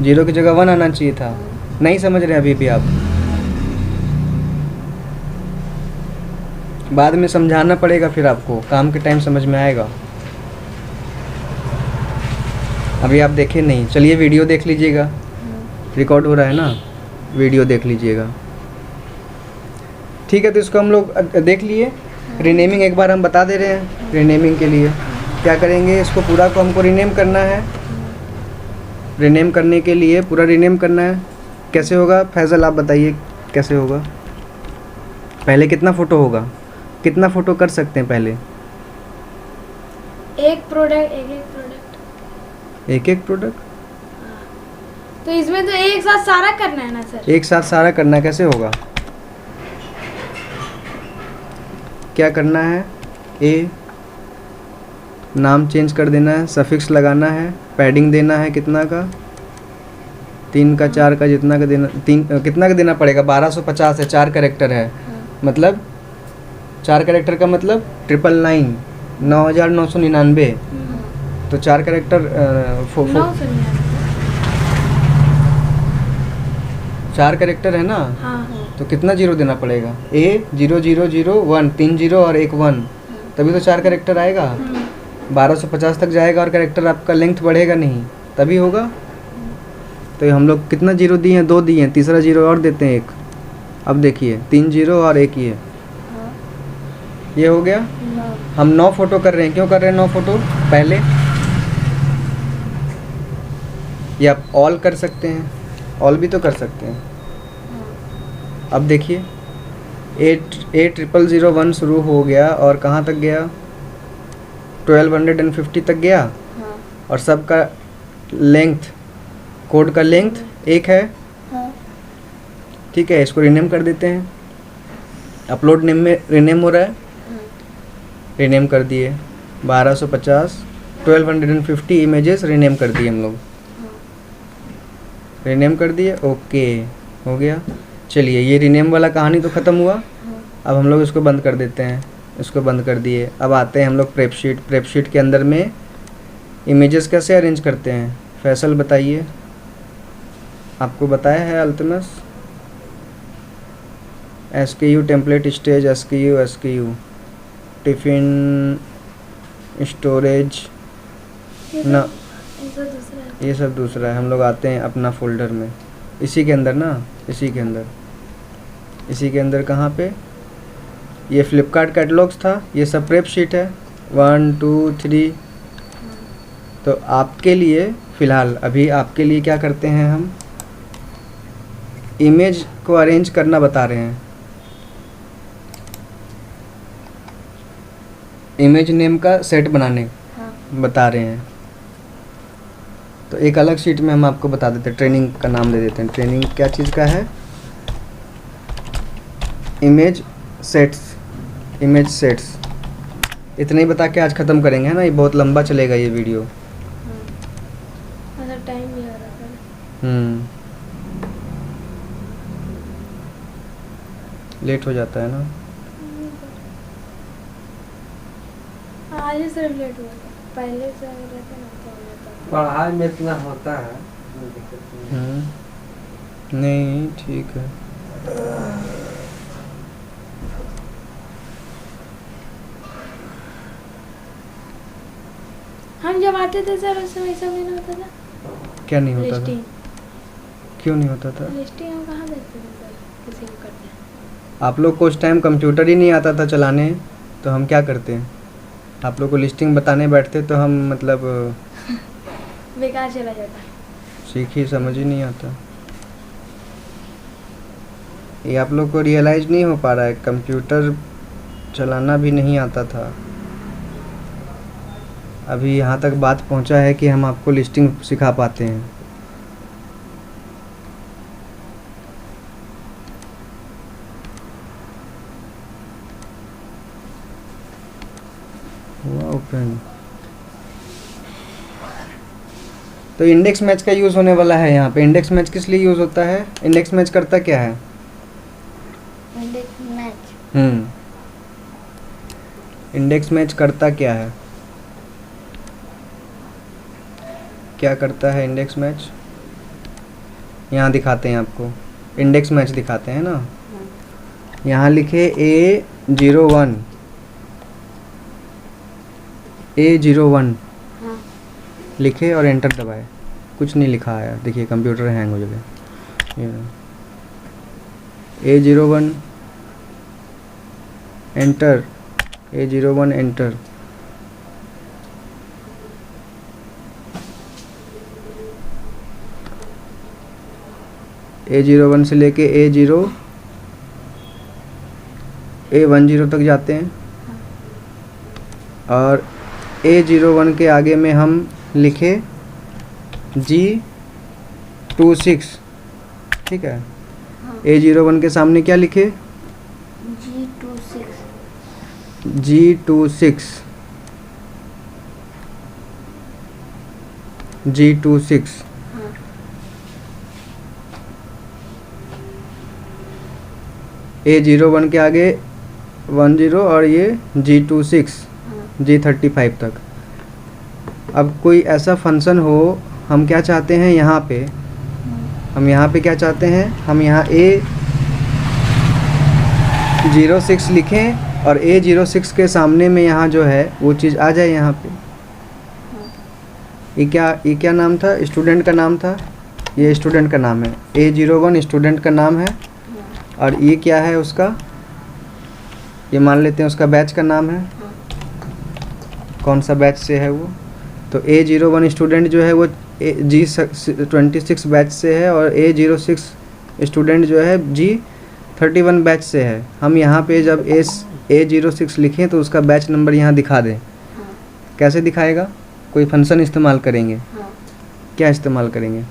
0 की जगह 1 आना चाहिए था। नहीं समझ रहे अभी भी आप? बाद में समझाना पड़ेगा, फिर आपको काम के टाइम समझ में आएगा। अभी आप देखे नहीं, चलिए वीडियो देख लीजिएगा, रिकॉर्ड हो रहा है ना, वीडियो देख लीजिएगा। ठीक है, तो इसको हम लोग देख लिए। रीनेमिंग एक बार हम बता दे रहे हैं। रीनेमिंग के लिए क्या करेंगे, इसको पूरा को हमको रीनेम करना है। रीनेम करने के लिए पूरा रीनेम करना है। कैसे होगा फैज़ल, आप बताइए कैसे होगा? पहले कितना फ़ोटो होगा, कितना फ़ोटो कर सकते हैं पहले? एक प्रोडक्ट एक एक प्रोडक्ट। तो इसमें तो एक साथ सारा करना है ना सर? एक साथ सारा करना कैसे होगा? क्या करना है, ए नाम चेंज कर देना है, सफिक्स लगाना है, पैडिंग देना है कितना का, 3 का 4 का जितना का देना, 3 कितना का देना पड़ेगा, 1250 है, 4 कैरेक्टर है, मतलब 4 कैरेक्टर का मतलब 999 9999। तो 4 कैरेक्टर 4 कैरेक्टर है ना। हाँ। तो कितना 0 देना पड़ेगा, A 0001 3 0 और 1 1, तभी तो 4 कैरेक्टर आएगा। 1250 तक जाएगा और कैरेक्टर आपका लेंथ बढ़ेगा नहीं, तभी होगा। तो हम लोग कितना 0 दिए हैं, 2 दिए हैं, तीसरा 0 और देते हैं 1। अब देखिए 3 0 और 1 ये हो गया। हम 9 फ़ोटो कर रहे हैं, क्यों कर रहे हैं 9 फ़ोटो? पहले ये आप ऑल कर सकते हैं, ऑल भी तो कर सकते हैं। अब देखिए 80001 शुरू हो गया और कहाँ तक गया, 1250 तक गया। और सबका लेंथ, कोड का लेंथ 1 है। ठीक है, इसको रीनेम कर देते हैं। अपलोड नेम में रीनेम हो रहा है, रीनेम कर दिए 1250 1250 इमेजेस रीनेम कर दिए हम लोग, रीनेम कर दिए। ओके हो गया। चलिए ये रीनेम वाला कहानी तो ख़त्म हुआ। अब हम लोग इसको बंद कर देते हैं, इसको बंद कर दिए। अब आते हैं हम लोग प्रेप शीट के अंदर में इमेजेस कैसे अरेंज करते हैं, फैसल बताइए। आपको बताया है Altamas, SKU template stage, SKU tiffin storage ना, ये सब दूसरा है। हम लोग आते हैं अपना फोल्डर में, इसी के अंदर ना, इसी के अंदर कहाँ पे, ये फ्लिपकार्ट कैटलॉग्स था, ये सब प्रेप शीट है 1 2 3। तो आपके लिए फ़िलहाल अभी आपके लिए क्या करते हैं, हम इमेज को अरेंज करना बता रहे हैं। इमेज नेम का सेट बनाने बता रहे हैं। तो एक अलग शीट में हम आपको बता देते हैं, ट्रेनिंग का नाम दे देते हैं। ट्रेनिंग क्या चीज़ का है, इमेज सेट्स। इतना ही बता के आज ख़त्म करेंगे, है ना, ये बहुत लंबा चलेगा ये वीडियो। टाइम भी हो रहा है। लेट हो जाता है ना, आज ही सिर्फ लेट हुआ था, पहले से अगर रहता ना तो हो जाता। पढ़ाई में इतना होता है, नहीं ठीक है। हम जब आते थे सर उस समय सब नहीं होता था। क्या नहीं होता था? लिस्टिंग। क्यों नहीं होता था? लिस्टिंग हम कहाँ देखते थे सर, किसी को करते हैं। आप लोग को उस टाइम कंप्यूटर ही नहीं आता था चलाने, तो हम क्या करते हैं, आप लोग को लिस्टिंग बताने बैठते तो हम मतलब बेकार चला जाता, सीख ही समझ ही नहीं आता। ये आप लोग को रियलाइज़ नहीं हो पा रहा है, कंप्यूटर चलाना भी नहीं आता था। अभी यहाँ तक बात पहुँचा है कि हम आपको लिस्टिंग सिखा पाते हैं। हुआ ओपन। तो इंडेक्स मैच का यूज़ होने वाला है यहाँ पे। इंडेक्स मैच किस लिए यूज़ होता है? इंडेक्स मैच करता क्या है? इंडेक्स मैच इंडेक्स मैच करता क्या है? क्या करता है इंडेक्स मैच? यहाँ दिखाते हैं आपको, इंडेक्स मैच दिखाते हैं ना। यहाँ लिखे A01 A01 लिखे और एंटर दबाए। कुछ नहीं लिखा है, देखिए कंप्यूटर हैंग हो जाएगा। A01 enter, A01 enter. A01 से लेके A10 तक जाते हैं और A01 के आगे में हम लिखे G26, ठीक है। A01 के सामने क्या लिखे? G26 A01 के आगे 10 और ये G26 G35 तक। अब कोई ऐसा फंक्शन हो, हम क्या चाहते हैं यहाँ पे, हम यहाँ पे क्या चाहते हैं, हम यहाँ A06 लिखें और A06 के सामने में यहाँ जो है वो चीज़ आ जाए यहाँ पे। ये क्या नाम था? स्टूडेंट का नाम था, ये स्टूडेंट का नाम है। A01 स्टूडेंट का नाम है और ये क्या है उसका, ये मान लेते हैं उसका बैच का नाम है। कौन सा बैच से है वो? तो A01 स्टूडेंट जो है वो G26 बैच से है और A06 स्टूडेंट जो है G31 बैच से है। हम यहाँ पे जब A06 लिखें तो उसका बैच नंबर यहाँ दिखा दें। कैसे दिखाएगा? कोई फंक्शन इस्तेमाल करेंगे। क्या इस्तेमाल करेंगे?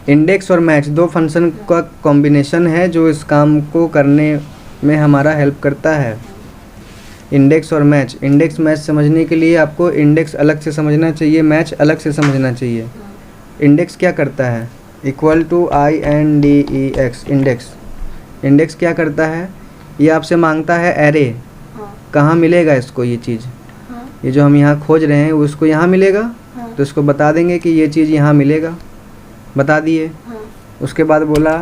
इंडेक्स और मैच, दो फंक्शन का कॉम्बिनेशन है जो इस काम को करने में हमारा हेल्प करता है। इंडेक्स और मैच। इंडेक्स मैच समझने के लिए आपको इंडेक्स अलग से समझना चाहिए, मैच अलग से समझना चाहिए। इंडेक्स क्या करता है? Equal to INDEX, index. Index क्या करता है? ये आपसे मांगता है एरे, कहाँ मिलेगा इसको ये चीज़, ये जो हम यहाँ खोज रहे हैं उसको यहाँ मिलेगा, तो इसको बता देंगे कि ये चीज़ यहाँ मिलेगा, बता दिए। उसके बाद बोला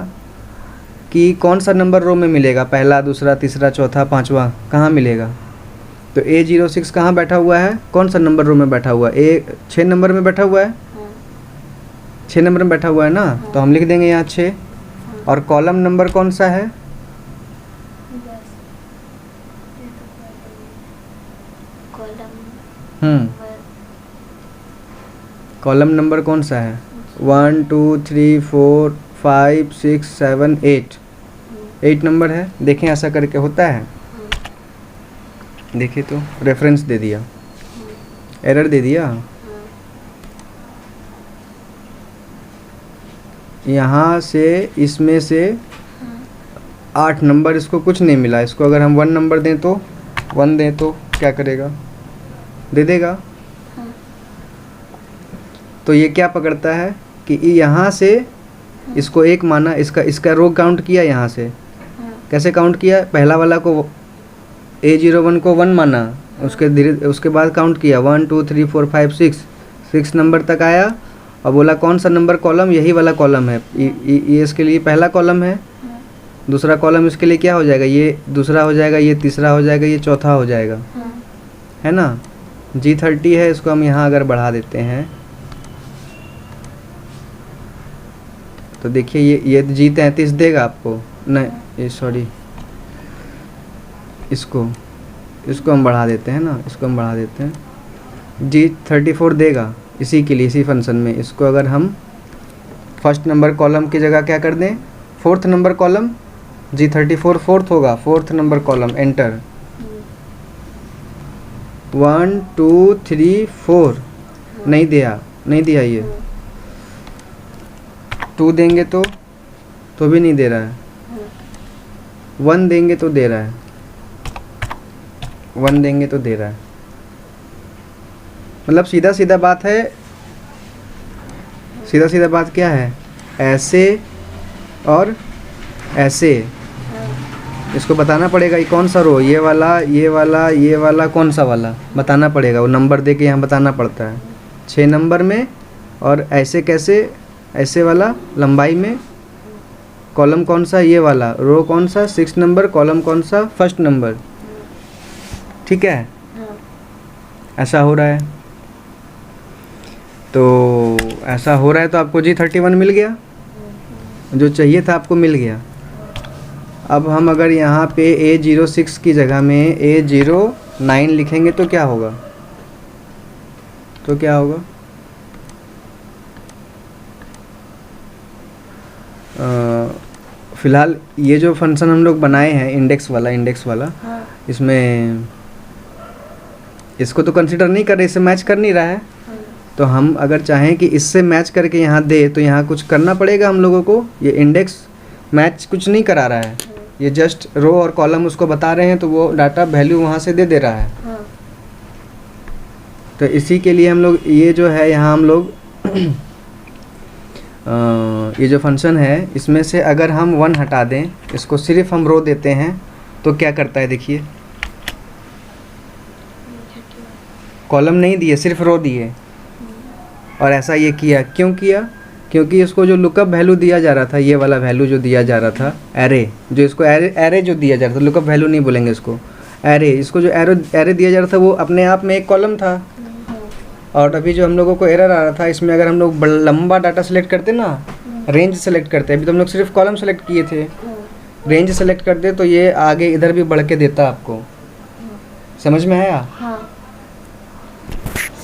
कि कौन सा नंबर रो में मिलेगा, पहला, दूसरा, तीसरा, चौथा, पांचवा, कहाँ मिलेगा। तो A06 कहाँ बैठा हुआ है, कौन सा नंबर रो में बैठा हुआ है? 6 नंबर में बैठा हुआ है, 6 नंबर में बैठा हुआ है ना। तो हम लिख देंगे यहाँ 6। और कॉलम नंबर कौन सा है? कॉलम नंबर कौन सा है? 1 2 3 4 5 6 7 8, 8 नंबर है। देखें ऐसा करके होता है। देखिए तो रेफरेंस दे दिया, एरर दे दिया। यहाँ से इसमें से 8 नंबर, इसको कुछ नहीं मिला। इसको अगर हम 1 नंबर दें तो 1 दें तो क्या करेगा? दे देगा। तो ये क्या पकड़ता है कि यहाँ से इसको 1 माना, इसका रो काउंट किया यहाँ से। कैसे काउंट किया? पहला वाला को A01 को 1 माना, उसके बाद काउंट किया 1 2 3 4 5 6 नंबर तक आया और बोला कौन सा नंबर कॉलम, यही वाला कॉलम है। ये इसके लिए पहला कॉलम है, दूसरा कॉलम इसके लिए क्या हो जाएगा, ये दूसरा हो जाएगा, ये तीसरा हो जाएगा, ये चौथा हो जाएगा, है ना। G30 है, इसको हम यहाँ अगर बढ़ा देते हैं तो देखिए ये G33 देगा आपको, नहीं ये सॉरी, इसको हम बढ़ा देते हैं ना, इसको हम बढ़ा देते हैं। G34 देगा इसी के लिए, इसी फंक्शन में। इसको अगर हम फर्स्ट नंबर कॉलम की जगह क्या कर दें, 4th number column, G34 4th होगा, 4th नंबर कॉलम, एंटर। 1 2 3 4 नहीं दिया ये। 2 देंगे तो भी नहीं दे रहा है। 1 देंगे तो दे रहा है, 1 देंगे तो दे रहा है। मतलब सीधा सीधा बात है, सीधा सीधा बात क्या है, ऐसे और ऐसे, इसको बताना पड़ेगा ये कौन सा रो, ये वाला, ये वाला, ये वाला, कौन सा वाला बताना पड़ेगा। वो नंबर दे के यहाँ बताना पड़ता है 6 नंबर में। और ऐसे कैसे, ऐसे वाला लंबाई में, कॉलम कौन सा, ये वाला, रो कौन सा 6 नंबर, कॉलम कौन सा 1st नंबर। ठीक है, ऐसा हो रहा है। तो ऐसा हो रहा है तो आपको G31 मिल गया, जो चाहिए था आपको मिल गया। अब हम अगर यहाँ पे A06 की जगह में A09 लिखेंगे तो क्या होगा, तो क्या होगा, फ़िलहाल ये जो फंक्शन हम लोग बनाए हैं इंडेक्स वाला, हाँ। इसमें इसको तो कंसिडर नहीं कर रहे, इससे मैच कर नहीं रहा है। हाँ। तो हम अगर चाहें कि इससे मैच करके यहाँ दे तो यहाँ कुछ करना पड़ेगा हम लोगों को। ये इंडेक्स मैच कुछ नहीं करा रहा है, ये जस्ट रो और कॉलम उसको बता रहे हैं, तो वो डाटा वैल्यू वहाँ से दे रहा है। हाँ। तो इसी के लिए हम लोग ये जो है यहाँ हम लोग ये जो फंक्शन है इसमें से अगर हम 1 हटा दें, इसको सिर्फ हम रो देते हैं तो क्या करता है देखिए, कॉलम नहीं दिए, सिर्फ रो दिए। और ऐसा ये किया, क्यों किया, क्योंकि इसको जो लुकअप वैल्यू दिया जा रहा था, ये वाला वैल्यू जो दिया जा रहा था, एरे, जो इसको एरे जो दिया जा रहा था, लुकअप वैल्यू नहीं बोलेंगे इसको, एरे, इसको जो एरे दिया जा रहा था वो अपने आप में एक कॉलम था। और अभी जो हम लोगों को एरर आ रहा था इसमें, अगर हम लोग लंबा डाटा सेलेक्ट करते ना, रेंज सेलेक्ट करते, अभी तो हम लोग सिर्फ कॉलम सेलेक्ट किए थे, रेंज सेलेक्ट करते तो ये आगे इधर भी बढ़ के देता आपको। समझ में आया? हाँ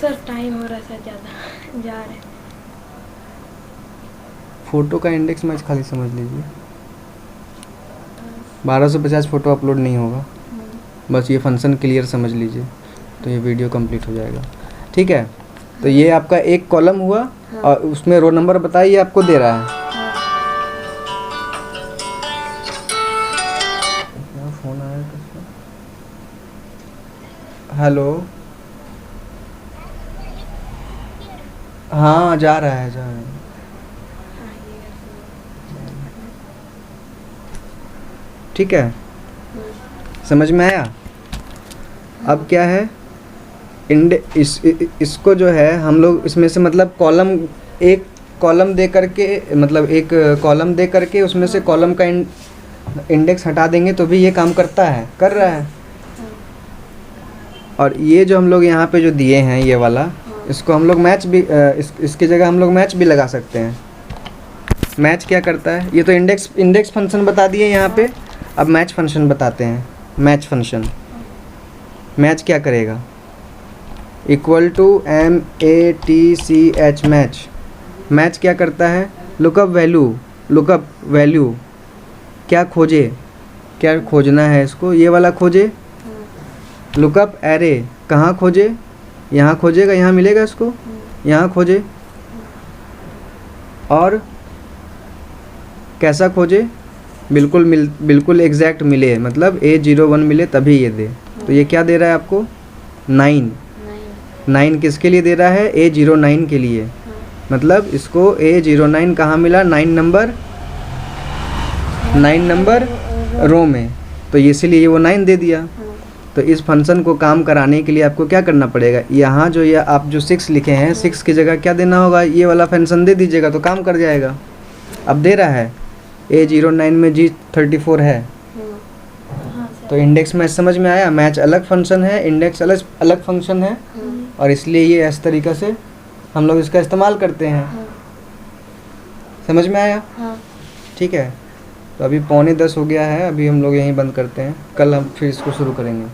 सर, टाइम हो रहा है ज़्यादा, जा रहे। फ़ोटो का इंडेक्स मैच खाली समझ लीजिए, 1250 फ़ोटो अपलोड नहीं होगा, बस ये फंक्शन क्लियर समझ लीजिए तो ये वीडियो कंप्लीट हो जाएगा। ठीक है, तो ये आपका एक कॉलम हुआ। हाँ। और उसमें रो नंबर बताइए आपको दे रहा है। हाँ। क्या फ़ोन आया किसका? हेलो, हाँ जा रहा है, जा रहा है। ठीक है, समझ में आया? अब क्या है, इसको जो है हम लोग इसमें से मतलब कॉलम, एक कॉलम दे करके, मतलब एक कॉलम दे करके उसमें से कॉलम का इंडेक्स हटा देंगे तो भी ये काम करता है, कर रहा है। और ये जो हम लोग यहाँ पे जो दिए हैं ये वाला, इसको हम लोग मैच भी इसकी जगह हम लोग मैच भी लगा सकते हैं। मैच क्या करता है, ये तो इंडेक्स फंक्शन बता दिए यहाँ पे। अब मैच फंक्शन बताते हैं। मैच फंक्शन, मैच क्या करेगा, equal to MATCH, match. Match क्या करता है, लुकअप वैल्यू क्या खोजे, क्या खोजना है इसको, ये वाला खोजे। लुकअप एरे कहाँ खोजे, यहाँ खोजेगा, यहाँ मिलेगा इसको, यहाँ खोजे। और कैसा खोजे, बिल्कुल एग्जैक्ट मिले, मतलब A01 मिले तभी ये दे। तो ये क्या दे रहा है आपको, 9 किसके लिए दे रहा है, A09 के लिए। मतलब इसको A09 कहाँ मिला, 9 नंबर रो में, तो इसीलिए वो 9 दे दिया। तो इस फंक्शन को काम कराने के लिए आपको क्या करना पड़ेगा, यहाँ जो ये आप जो 6 लिखे हैं, 6 की जगह क्या देना होगा, ये वाला फंक्शन दे दीजिएगा तो काम कर जाएगा। अब दे रहा है A09 में G34 है। तो इंडेक्स मैच समझ में आया, मैच अलग फंक्शन है, इंडेक्स अलग फंक्शन है। और इसलिए ये इस तरीक़े से हम लोग इसका इस्तेमाल करते हैं। समझ में आया? ठीक है, तो अभी 9:45 हो गया है, अभी हम लोग यहीं बंद करते हैं, कल हम फिर इसको शुरू करेंगे।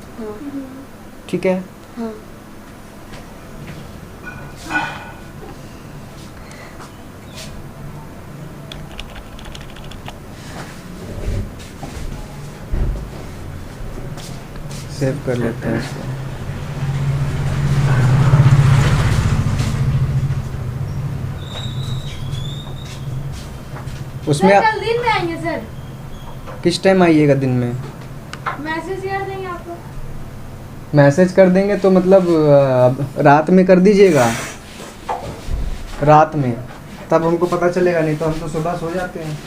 ठीक है? सेव कर लेते हैं इसको। उसमें कल दिन में आएंगे सर। किस टाइम आइएगा दिन में? मैसेज कर देंगे आपको। मैसेज कर देंगे तो मतलब रात में कर दीजिएगा, रात में, तब हमको पता चलेगा, नहीं तो हम तो सुबह सो जाते हैं।